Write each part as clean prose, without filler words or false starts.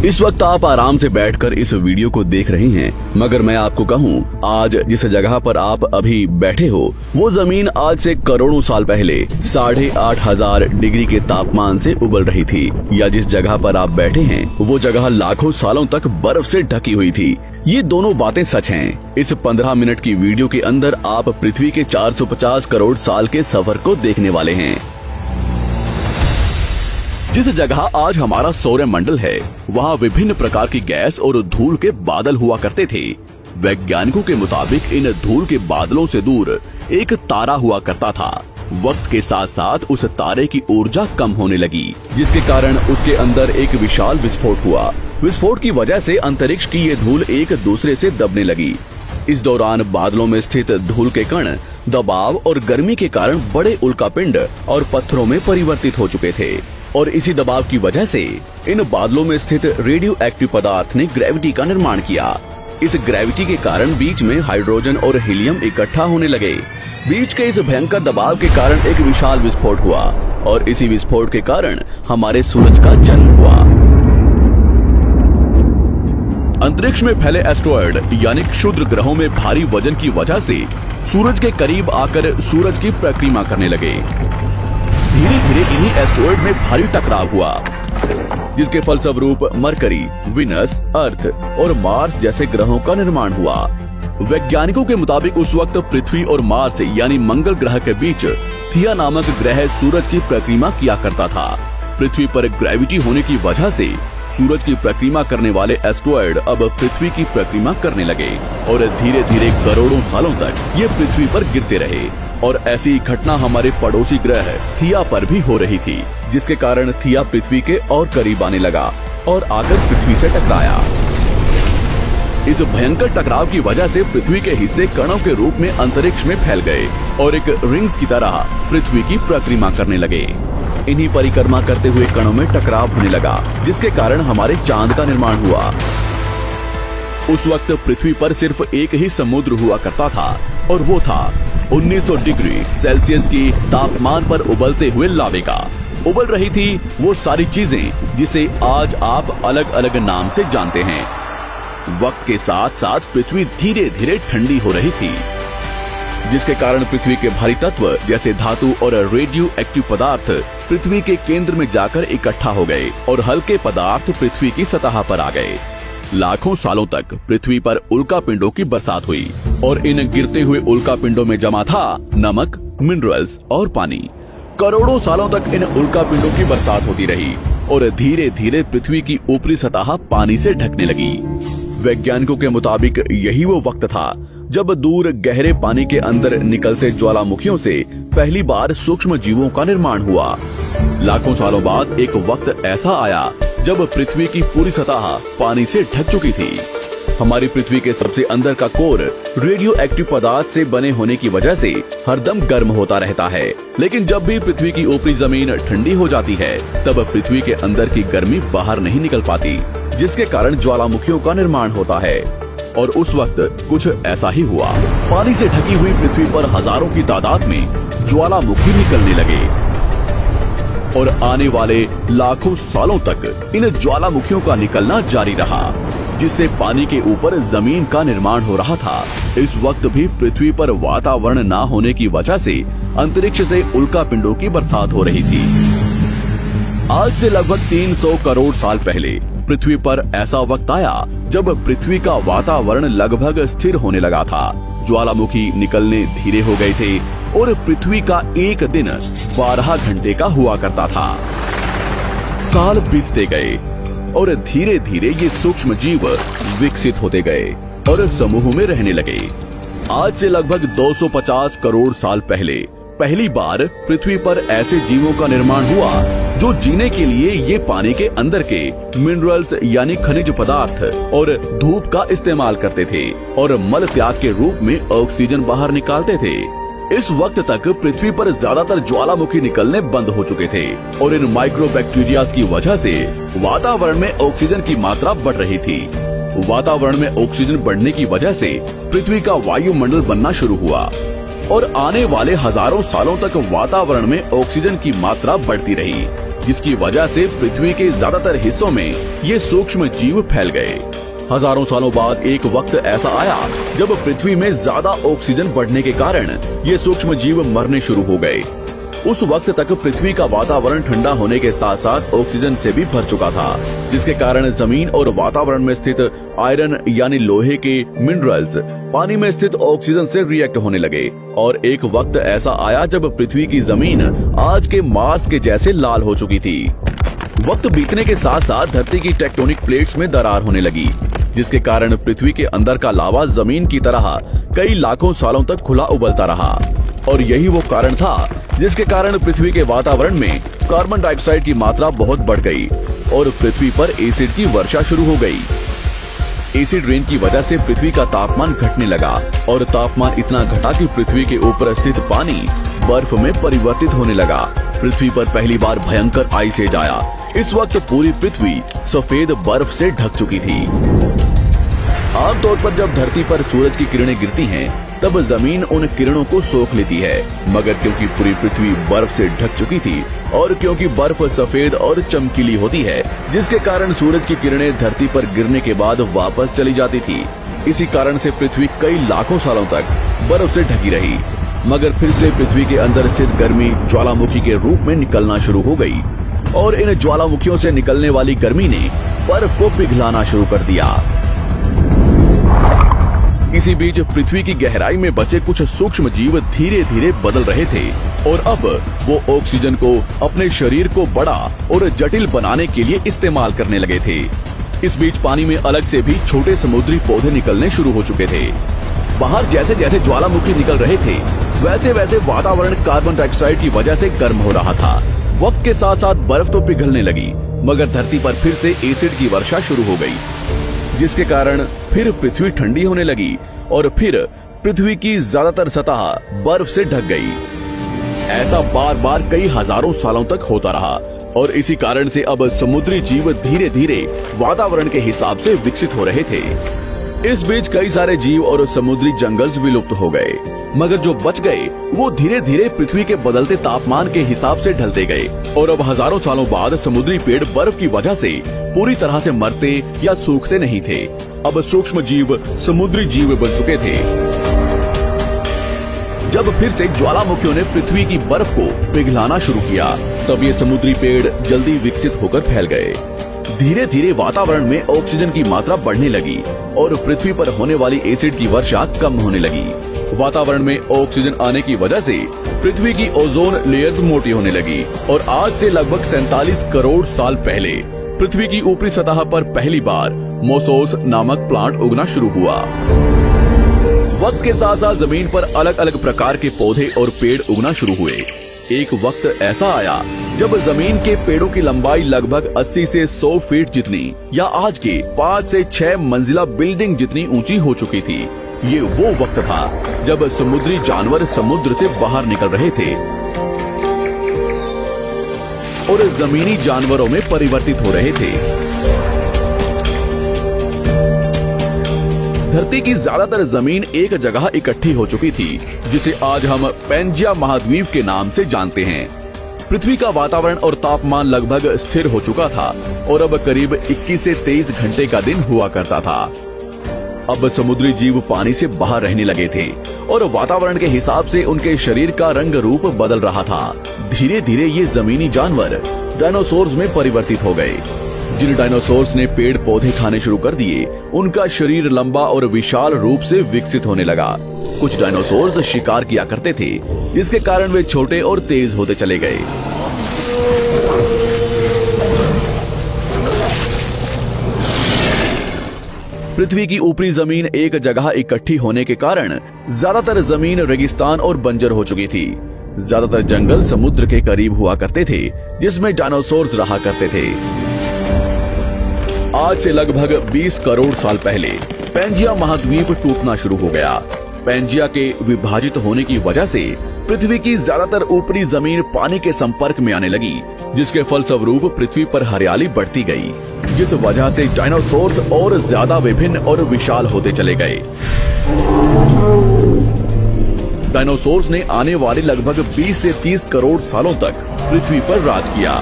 इस वक्त आप आराम से बैठकर इस वीडियो को देख रहे हैं, मगर मैं आपको कहूं, आज जिस जगह पर आप अभी बैठे हो वो जमीन आज से करोड़ों साल पहले 8,500 डिग्री के तापमान से उबल रही थी, या जिस जगह पर आप बैठे हैं वो जगह लाखों सालों तक बर्फ से ढकी हुई थी। ये दोनों बातें सच हैं। इस 15 मिनट की वीडियो के अंदर आप पृथ्वी के 450 करोड़ साल के सफर को देखने वाले हैं। जिस जगह आज हमारा सौरमंडल है वहाँ विभिन्न प्रकार की गैस और धूल के बादल हुआ करते थे। वैज्ञानिकों के मुताबिक इन धूल के बादलों से दूर एक तारा हुआ करता था। वक्त के साथ साथ उस तारे की ऊर्जा कम होने लगी, जिसके कारण उसके अंदर एक विशाल विस्फोट हुआ। विस्फोट की वजह से अंतरिक्ष की ये धूल एक दूसरे से दबने लगी। इस दौरान बादलों में स्थित धूल के कण दबाव और गर्मी के कारण बड़े उल्कापिंड और पत्थरों में परिवर्तित हो चुके थे, और इसी दबाव की वजह से इन बादलों में स्थित रेडियो एक्टिव पदार्थ ने ग्रेविटी का निर्माण किया। इस ग्रेविटी के कारण बीच में हाइड्रोजन और हीलियम इकट्ठा होने लगे। बीच के इस भयंकर दबाव के कारण एक विशाल विस्फोट हुआ, और इसी विस्फोट के कारण हमारे सूरज का जन्म हुआ। अंतरिक्ष में फैले एस्टेरॉयड यानी क्षुद्र ग्रहों में भारी वजन की वजह से सूरज के करीब आकर सूरज की परिक्रमा करने लगे। धीरे धीरे इन्हीं एस्टेरॉयड में भारी टकराव हुआ, जिसके फलस्वरूप मरकरी, विनस, अर्थ और मार्स जैसे ग्रहों का निर्माण हुआ। वैज्ञानिकों के मुताबिक उस वक्त पृथ्वी और मार्स यानी मंगल ग्रह के बीच थिया नामक ग्रह सूरज की परिक्रमा किया करता था। पृथ्वी पर ग्रेविटी होने की वजह से सूरज की परिक्रमा करने वाले एस्टेरॉयड अब पृथ्वी की परिक्रमा करने लगे, और धीरे धीरे करोड़ों सालों तक ये पृथ्वी पर गिरते रहे। और ऐसी घटना हमारे पड़ोसी ग्रह थिया पर भी हो रही थी, जिसके कारण थिया पृथ्वी के और करीब आने लगा और आकर पृथ्वी से टकराया। इस भयंकर टकराव की वजह से पृथ्वी के हिस्से कणों के रूप में अंतरिक्ष में फैल गए और एक रिंग्स की तरह पृथ्वी की परिक्रमा करने लगे। इन्हीं परिक्रमा करते हुए कणों में टकराव होने लगा, जिसके कारण हमारे चांद का निर्माण हुआ। उस वक्त पृथ्वी पर सिर्फ एक ही समुद्र हुआ करता था, और वो था 1900 डिग्री सेल्सियस की तापमान पर उबलते हुए लावे का। उबल रही थी वो सारी चीजें जिसे आज आप अलग अलग नाम से जानते हैं। वक्त के साथ साथ पृथ्वी धीरे धीरे ठंडी हो रही थी, जिसके कारण पृथ्वी के भारी तत्व जैसे धातु और रेडियो एक्टिव पदार्थ पृथ्वी के केंद्र में जाकर इकट्ठा हो गए, और हल्के पदार्थ पृथ्वी की सतह पर आ गए। लाखों सालों तक पृथ्वी पर उल्कापिंडों की बरसात हुई, और इन गिरते हुए उल्कापिंडों में जमा था नमक, मिनरल्स और पानी। करोड़ों सालों तक इन उल्कापिंडों की बरसात होती रही, और धीरे धीरे पृथ्वी की ऊपरी सतह पानी से ढकने लगी। वैज्ञानिकों के मुताबिक यही वो वक्त था जब दूर गहरे पानी के अंदर निकलते ज्वालामुखियों से पहली बार सूक्ष्म जीवों का निर्माण हुआ। लाखों सालों बाद एक वक्त ऐसा आया जब पृथ्वी की पूरी सतह पानी से ढक चुकी थी। हमारी पृथ्वी के सबसे अंदर का कोर रेडियो एक्टिव पदार्थ से बने होने की वजह से हरदम गर्म होता रहता है, लेकिन जब भी पृथ्वी की ऊपरी जमीन ठंडी हो जाती है तब पृथ्वी के अंदर की गर्मी बाहर नहीं निकल पाती, जिसके कारण ज्वालामुखियों का निर्माण होता है। और उस वक्त कुछ ऐसा ही हुआ। पानी से ढकी हुई पृथ्वी पर हजारों की तादाद में ज्वालामुखी निकलने लगे, और आने वाले लाखों सालों तक इन ज्वालामुखियों का निकलना जारी रहा, जिससे पानी के ऊपर जमीन का निर्माण हो रहा था। इस वक्त भी पृथ्वी पर वातावरण न होने की वजह से अंतरिक्ष से उल्कापिंडों की बरसात हो रही थी। आज से लगभग 300 करोड़ साल पहले पृथ्वी पर ऐसा वक्त आया जब पृथ्वी का वातावरण लगभग स्थिर होने लगा था। ज्वालामुखी निकलने धीरे हो गए थे, और पृथ्वी का एक दिन 12 घंटे का हुआ करता था। साल बीतते गए, और धीरे धीरे ये सूक्ष्म जीव विकसित होते गए और समूह में रहने लगे। आज से लगभग 250 करोड़ साल पहले पहली बार पृथ्वी पर ऐसे जीवों का निर्माण हुआ जो जीने के लिए ये पानी के अंदर के मिनरल्स यानी खनिज पदार्थ और धूप का इस्तेमाल करते थे, और मल त्याग के रूप में ऑक्सीजन बाहर निकालते थे। इस वक्त तक पृथ्वी पर ज्यादातर ज्वालामुखी निकलने बंद हो चुके थे, और इन माइक्रोबैक्टीरिया की वजह से वातावरण में ऑक्सीजन की मात्रा बढ़ रही थी। वातावरण में ऑक्सीजन बढ़ने की वजह से पृथ्वी का वायुमंडल बनना शुरू हुआ, और आने वाले हजारों सालों तक वातावरण में ऑक्सीजन की मात्रा बढ़ती रही। जिसकी वजह से पृथ्वी के ज्यादातर हिस्सों में ये सूक्ष्म जीव फैल गए। हजारों सालों बाद एक वक्त ऐसा आया जब पृथ्वी में ज्यादा ऑक्सीजन बढ़ने के कारण ये सूक्ष्म जीव मरने शुरू हो गए। उस वक्त तक पृथ्वी का वातावरण ठंडा होने के साथ साथ ऑक्सीजन से भी भर चुका था, जिसके कारण जमीन और वातावरण में स्थित आयरन यानी लोहे के मिनरल्स पानी में स्थित ऑक्सीजन से रिएक्ट होने लगे। और एक वक्त ऐसा आया जब पृथ्वी की जमीन आज के मार्स के जैसे लाल हो चुकी थी। वक्त बीतने के साथ साथ धरती की टेक्टोनिक प्लेट्स में दरार होने लगी, जिसके कारण पृथ्वी के अंदर का लावा जमीन की तरह कई लाखों सालों तक खुला उबलता रहा। और यही वो कारण था जिसके कारण पृथ्वी के वातावरण में कार्बन डाइऑक्साइड की मात्रा बहुत बढ़ गई और पृथ्वी पर एसिड की वर्षा शुरू हो गई। एसिड रेन की वजह से पृथ्वी का तापमान घटने लगा और तापमान इतना घटा कि पृथ्वी के ऊपर स्थित पानी बर्फ में परिवर्तित होने लगा। पृथ्वी पर पहली बार भयंकर आइस एज आया। इस वक्त पूरी पृथ्वी सफेद बर्फ से ढक चुकी थी। आमतौर पर जब धरती पर सूरज की किरणें गिरती हैं, तब जमीन उन किरणों को सोख लेती है, मगर क्योंकि पूरी पृथ्वी बर्फ से ढक चुकी थी और क्योंकि बर्फ सफेद और चमकीली होती है, जिसके कारण सूरज की किरणें धरती पर गिरने के बाद वापस चली जाती थी। इसी कारण से पृथ्वी कई लाखों सालों तक बर्फ से ढकी रही, मगर फिर से पृथ्वी के अंदर स्थित गर्मी ज्वालामुखी के रूप में निकलना शुरू हो गई और इन ज्वालामुखियों से निकलने वाली गर्मी ने बर्फ को पिघलाना शुरू कर दिया। इसी बीच पृथ्वी की गहराई में बचे कुछ सूक्ष्म जीव धीरे धीरे बदल रहे थे और अब वो ऑक्सीजन को अपने शरीर को बड़ा और जटिल बनाने के लिए इस्तेमाल करने लगे थे। इस बीच पानी में अलग से भी छोटे समुद्री पौधे निकलने शुरू हो चुके थे। बाहर जैसे जैसे ज्वालामुखी निकल रहे थे, वैसे वैसे वातावरण कार्बन डाइऑक्साइड की वजह से गर्म हो रहा था। वक्त के साथ साथ बर्फ तो पिघलने लगी, मगर धरती पर फिर से एसिड की वर्षा शुरू हो गई, जिसके कारण फिर पृथ्वी ठंडी होने लगी और फिर पृथ्वी की ज्यादातर सतह बर्फ से ढक गई। ऐसा बार बार कई हजारों सालों तक होता रहा और इसी कारण से अब समुद्री जीव धीरे धीरे वातावरण के हिसाब से विकसित हो रहे थे। इस बीच कई सारे जीव और समुद्री जंगल्स विलुप्त हो गए, मगर जो बच गए वो धीरे धीरे पृथ्वी के बदलते तापमान के हिसाब से ढलते गए और अब हजारों सालों बाद समुद्री पेड़ बर्फ की वजह से पूरी तरह से मरते या सूखते नहीं थे। अब सूक्ष्म जीव समुद्री जीव बन चुके थे। जब फिर से ज्वालामुखियों ने पृथ्वी की बर्फ को पिघलाना शुरू किया, तब ये समुद्री पेड़ जल्दी विकसित होकर फैल गए। धीरे धीरे वातावरण में ऑक्सीजन की मात्रा बढ़ने लगी और पृथ्वी पर होने वाली एसिड की वर्षा कम होने लगी। वातावरण में ऑक्सीजन आने की वजह से पृथ्वी की ओजोन लेयर्स मोटी होने लगी और आज से लगभग 47 करोड़ साल पहले पृथ्वी की ऊपरी सतह पर पहली बार मोसोस नामक प्लांट उगना शुरू हुआ। वक्त के साथ साथ जमीन पर अलग अलग प्रकार के पौधे और पेड़ उगना शुरू हुए। एक वक्त ऐसा आया जब जमीन के पेड़ों की लंबाई लगभग 80 से 100 फीट जितनी या आज के 5 से 6 मंजिला बिल्डिंग जितनी ऊंची हो चुकी थी। ये वो वक्त था जब समुद्री जानवर समुद्र से बाहर निकल रहे थे और जमीनी जानवरों में परिवर्तित हो रहे थे। धरती की ज्यादातर जमीन एक जगह इकट्ठी हो चुकी थी, जिसे आज हम पैंजिया महाद्वीप के नाम से जानते हैं। पृथ्वी का वातावरण और तापमान लगभग स्थिर हो चुका था और अब करीब 21 से 23 घंटे का दिन हुआ करता था। अब समुद्री जीव पानी से बाहर रहने लगे थे और वातावरण के हिसाब से उनके शरीर का रंग रूप बदल रहा था। धीरे धीरे ये जमीनी जानवर डायनासोर्स में परिवर्तित हो गए। जिन डायनासोर्स ने पेड़ पौधे खाने शुरू कर दिए, उनका शरीर लंबा और विशाल रूप से विकसित होने लगा। कुछ डायनासोर्स शिकार किया करते थे, जिसके कारण वे छोटे और तेज होते चले गए। पृथ्वी की ऊपरी जमीन एक जगह इकट्ठी होने के कारण ज्यादातर जमीन रेगिस्तान और बंजर हो चुकी थी। ज्यादातर जंगल समुद्र के करीब हुआ करते थे, जिसमें डायनासोर्स रहा करते थे। आज से लगभग 20 करोड़ साल पहले पैंजिया महाद्वीप टूटना शुरू हो गया। पैंजिया के विभाजित होने की वजह से पृथ्वी की ज्यादातर ऊपरी जमीन पानी के संपर्क में आने लगी, जिसके फलस्वरूप पृथ्वी पर हरियाली बढ़ती गई, जिस वजह से डायनासोर्स और ज्यादा विभिन्न और विशाल होते चले गए। डायनासोर्स ने आने वाले लगभग 20 से 30 करोड़ सालों तक पृथ्वी पर राज किया।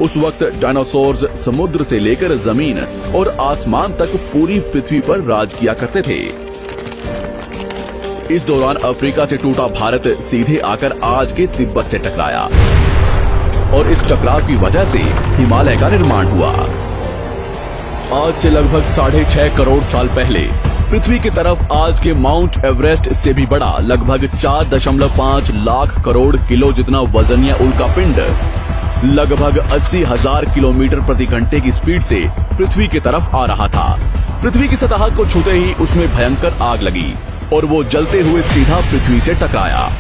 उस वक्त डायनासोर्स समुद्र से लेकर जमीन और आसमान तक पूरी पृथ्वी पर राज किया करते थे। इस दौरान अफ्रीका से टूटा भारत सीधे आकर आज के तिब्बत से टकराया और इस टकराव की वजह से हिमालय का निर्माण हुआ। आज से लगभग 6.5 करोड़ साल पहले पृथ्वी की तरफ आज के माउंट एवरेस्ट से भी बड़ा लगभग 4.5 लाख करोड़ किलो जितना वजनिया उल्कापिंड लगभग 80,000 किलोमीटर प्रति घंटे की स्पीड से पृथ्वी की तरफ आ रहा था। पृथ्वी की सतह को छूते ही उसमें भयंकर आग लगी और वो जलते हुए सीधा पृथ्वी से टकराया।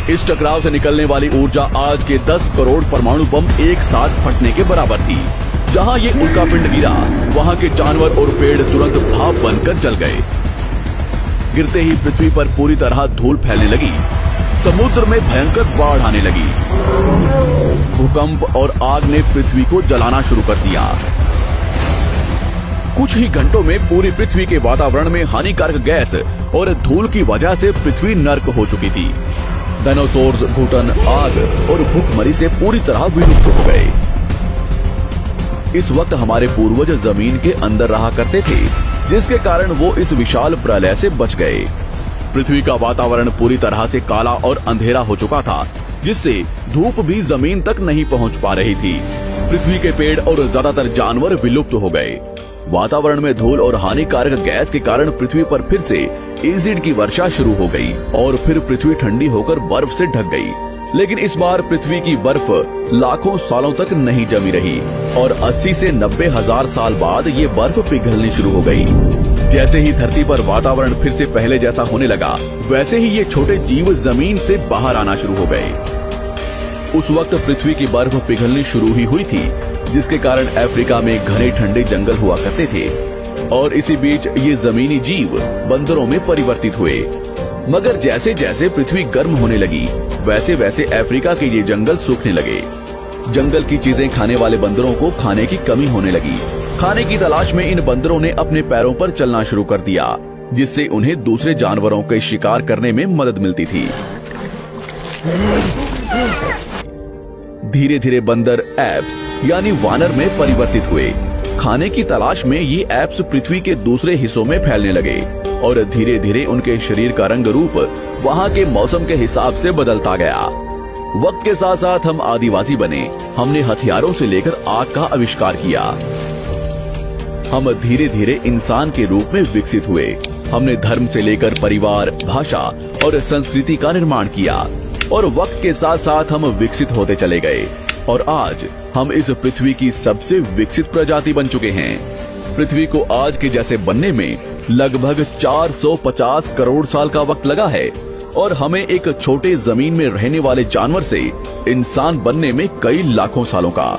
इस टकराव से निकलने वाली ऊर्जा आज के 10 करोड़ परमाणु बम एक साथ फटने के बराबर थी। जहां ये उल्कापिंड गिरा वहां के जानवर और पेड़ तुरंत भाप बनकर जल गए। गिरते ही पृथ्वी पर पूरी तरह धूल फैलने लगी। समुद्र में भयंकर बाढ़ आने लगी। भूकंप और आग ने पृथ्वी को जलाना शुरू कर दिया। कुछ ही घंटों में पूरी पृथ्वी के वातावरण में हानिकारक गैस और धूल की वजह से पृथ्वी नर्क हो चुकी थी। डायनासोर्स, घुटन, आग और भूखमरी से पूरी तरह विलुप्त हो गए। इस वक्त हमारे पूर्वज जमीन के अंदर रहा करते थे, जिसके कारण वो इस विशाल प्रलय से बच गए। पृथ्वी का वातावरण पूरी तरह से काला और अंधेरा हो चुका था, जिससे धूप भी जमीन तक नहीं पहुंच पा रही थी। पृथ्वी के पेड़ और ज्यादातर जानवर विलुप्त हो गए। वातावरण में धूल और हानिकारक गैस के कारण पृथ्वी पर फिर से एसिड की वर्षा शुरू हो गई और फिर पृथ्वी ठंडी होकर बर्फ से ढक गई। लेकिन इस बार पृथ्वी की बर्फ लाखों सालों तक नहीं जमी रही और 80 से 90 हजार साल बाद ये बर्फ पिघलनी शुरू हो गई। जैसे ही धरती पर वातावरण फिर से पहले जैसा होने लगा, वैसे ही ये छोटे जीव जमीन से बाहर आना शुरू हो गए। उस वक्त पृथ्वी की बर्फ पिघलनी शुरू ही हुई थी, जिसके कारण अफ्रीका में घने ठंडे जंगल हुआ करते थे और इसी बीच ये जमीनी जीव बंदरों में परिवर्तित हुए। मगर जैसे जैसे पृथ्वी गर्म होने लगी, वैसे वैसे अफ्रीका के ये जंगल सूखने लगे। जंगल की चीजें खाने वाले बंदरों को खाने की कमी होने लगी। खाने की तलाश में इन बंदरों ने अपने पैरों पर चलना शुरू कर दिया, जिससे उन्हें दूसरे जानवरों के शिकार करने में मदद मिलती थी। धीरे धीरे बंदर एप्स यानी वानर में परिवर्तित हुए। खाने की तलाश में ये एप्स पृथ्वी के दूसरे हिस्सों में फैलने लगे और धीरे धीरे उनके शरीर का रंग रूप वहाँ के मौसम के हिसाब से बदलता गया। वक्त के साथ साथ हम आदिवासी बने। हमने हथियारों से लेकर आग का आविष्कार किया। हम धीरे धीरे इंसान के रूप में विकसित हुए। हमने धर्म से लेकर परिवार, भाषा और संस्कृति का निर्माण किया और वक्त के साथ साथ हम विकसित होते चले गए और आज हम इस पृथ्वी की सबसे विकसित प्रजाति बन चुके हैं। पृथ्वी को आज के जैसे बनने में लगभग 450 करोड़ साल का वक्त लगा है और हमें एक छोटे जमीन में रहने वाले जानवर से इंसान बनने में कई लाखों सालों का।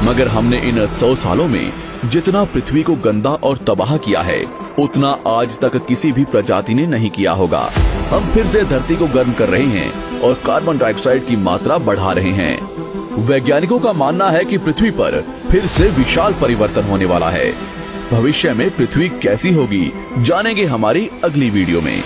मगर हमने इन 100 सालों में जितना पृथ्वी को गंदा और तबाह किया है, उतना आज तक किसी भी प्रजाति ने नहीं किया होगा। हम फिर से धरती को गर्म कर रहे हैं और कार्बन डाइऑक्साइड की मात्रा बढ़ा रहे हैं। वैज्ञानिकों का मानना है कि पृथ्वी पर फिर से विशाल परिवर्तन होने वाला है। भविष्य में पृथ्वी कैसी होगी, जानेंगे हमारी अगली वीडियो में।